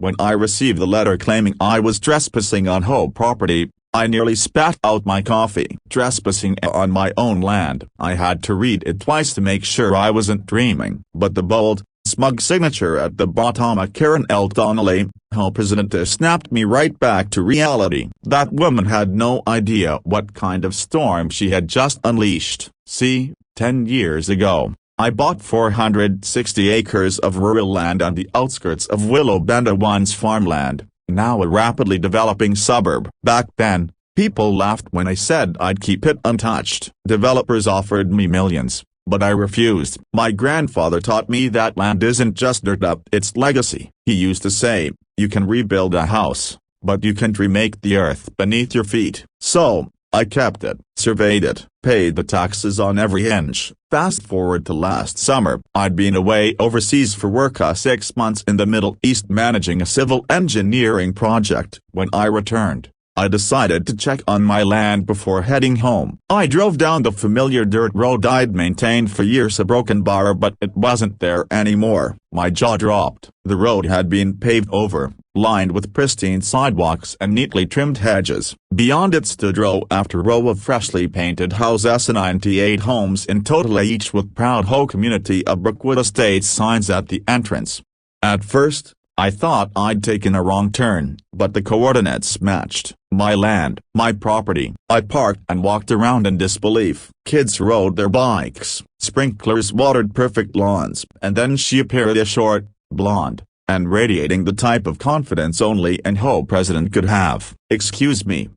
When I received the letter claiming I was trespassing on HOA property, I nearly spat out my coffee. Trespassing on my own land. I had to read it twice to make sure I wasn't dreaming. But the bold, smug signature at the bottom, a Karen L. Donnelly, HOA president, snapped me right back to reality. That woman had no idea what kind of storm she had just unleashed. See, 10 years ago, I bought 460 acres of rural land on the outskirts of Willow Bend, once farmland, now a rapidly developing suburb. Back then, people laughed when I said I'd keep it untouched. Developers offered me millions, but I refused. My grandfather taught me that land isn't just dirt up, it's legacy. He used to say, you can rebuild a house, but you can't remake the earth beneath your feet. So, I kept it, surveyed it, paid the taxes on every inch. Fast forward to last summer. I'd been away overseas for work 6 months in the Middle East managing a civil engineering project. When I returned, I decided to check on my land before heading home. I drove down the familiar dirt road I'd maintained for years, a broken bar, but it wasn't there anymore. My jaw dropped. The road had been paved over, lined with pristine sidewalks and neatly trimmed hedges. Beyond it stood row after row of freshly painted houses, 98 homes in total, each with proud HOA Community of Brookwood Estates signs at the entrance. At first, I thought I'd taken a wrong turn, but the coordinates matched. My land, my property. I parked and walked around in disbelief. Kids rode their bikes, sprinklers watered perfect lawns, and then she appeared, a short, blonde, and radiating the type of confidence only an HOA president could have. "Excuse me,"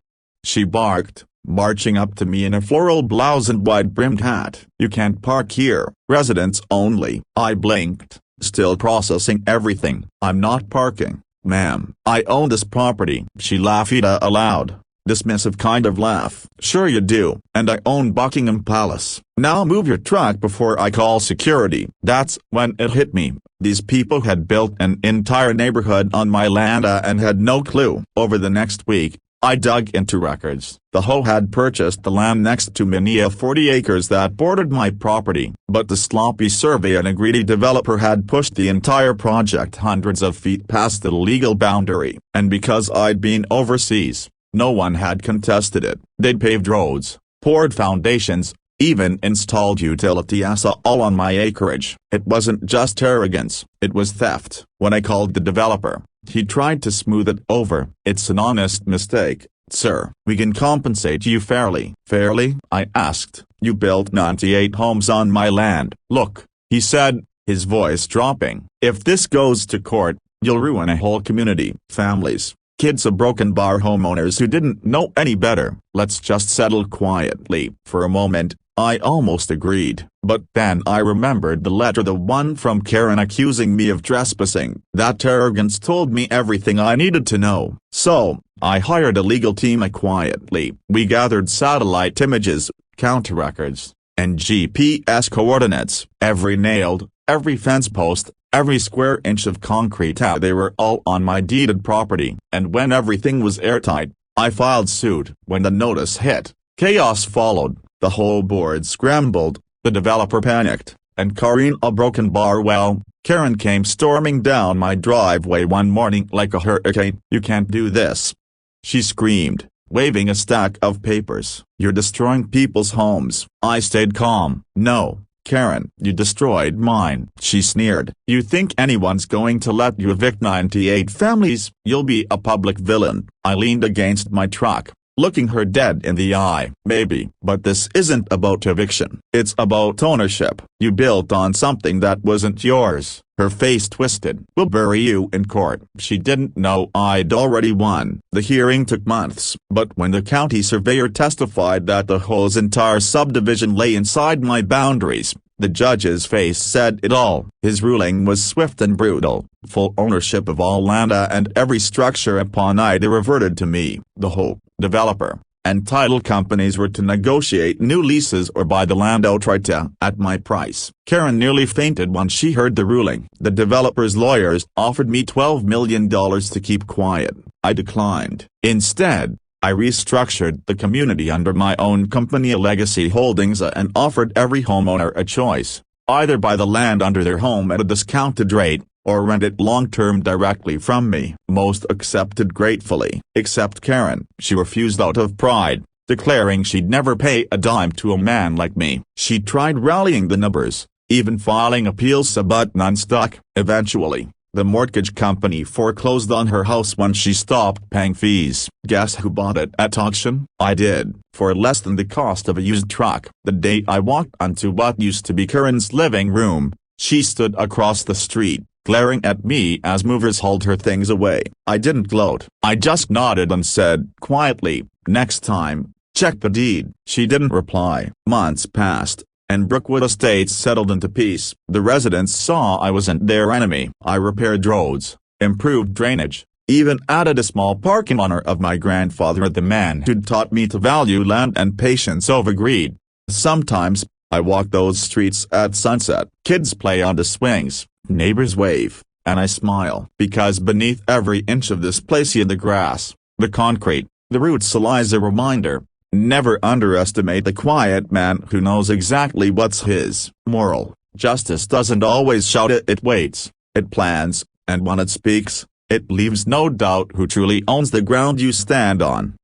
she barked, marching up to me in a floral blouse and wide-brimmed hat. "You can't park here, residents only." I blinked, still processing everything. "I'm not parking, ma'am. I own this property." She laughed aloud, dismissive kind of laugh. "Sure you do, and I own Buckingham Palace. Now move your truck before I call security." That's when it hit me. These people had built an entire neighborhood on my land and had no clue. Over the next week, I dug into records. The HOA had purchased the land next to me, 40 acres that bordered my property, but the sloppy survey and a greedy developer had pushed the entire project hundreds of feet past the legal boundary. And because I'd been overseas, no one had contested it. They'd paved roads, poured foundations, even installed utilities all on my acreage. It wasn't just arrogance, it was theft. When I called the developer, he tried to smooth it over. "It's an honest mistake, sir. We can compensate you fairly." "Fairly?" I asked. "You built 98 homes on my land." "Look," he said, his voice dropping, "if this goes to court, you'll ruin a whole community. Families, kids of broken bar homeowners who didn't know any better. Let's just settle quietly." For a moment, I almost agreed, but then I remembered the letter, the one from Karen accusing me of trespassing. That arrogance told me everything I needed to know. So, I hired a legal team quietly. We gathered satellite images, counter records, and GPS coordinates. Every nailed, every fence post, every square inch of concrete. They were all on my deeded property. And when everything was airtight, I filed suit. When the notice hit, chaos followed. The whole board scrambled, the developer panicked, and Karen, a broken bar, well, Karen came storming down my driveway one morning like a hurricane. "You can't do this," she screamed, waving a stack of papers. "You're destroying people's homes." I stayed calm. "No, Karen, you destroyed mine," she sneered. "You think anyone's going to let you evict 98 families? You'll be a public villain." I leaned against my truck, looking her dead in the eye. "Maybe, but this isn't about eviction. It's about ownership. You built on something that wasn't yours." Her face twisted. "We'll bury you in court." She didn't know I'd already won. The hearing took months, but when the county surveyor testified that the HOA's entire subdivision lay inside my boundaries, the judge's face said it all. His ruling was swift and brutal. Full ownership of all land and every structure upon it reverted to me. The HOA, developer, and title companies were to negotiate new leases or buy the land outright at my price. Karen nearly fainted when she heard the ruling. The developer's lawyers offered me $12 million to keep quiet. I declined. Instead, I restructured the community under my own company, Legacy Holdings, and offered every homeowner a choice: either buy the land under their home at a discounted rate, or rent it long-term directly from me. Most accepted gratefully, except Karen. She refused out of pride, declaring she'd never pay a dime to a man like me. She tried rallying the neighbors, even filing appeals, but none stuck. Eventually, the mortgage company foreclosed on her house when she stopped paying fees. Guess who bought it at auction? I did, for less than the cost of a used truck. The day I walked onto what used to be Karen's living room, she stood across the street, glaring at me as movers hauled her things away. I didn't gloat. I just nodded and said quietly, "Next time, check the deed." She didn't reply. Months passed, and Brookwood Estates settled into peace. The residents saw I wasn't their enemy. I repaired roads, improved drainage, even added a small park in honor of my grandfather, the man who'd taught me to value land and patience over greed. Sometimes, I walk those streets at sunset. Kids play on the swings, neighbors wave, and I smile. Because beneath every inch of this place, in the grass, the concrete, the roots, lies a reminder: never underestimate the quiet man who knows exactly what's his. Moral: justice doesn't always shout, it waits, it plans, and when it speaks, it leaves no doubt who truly owns the ground you stand on.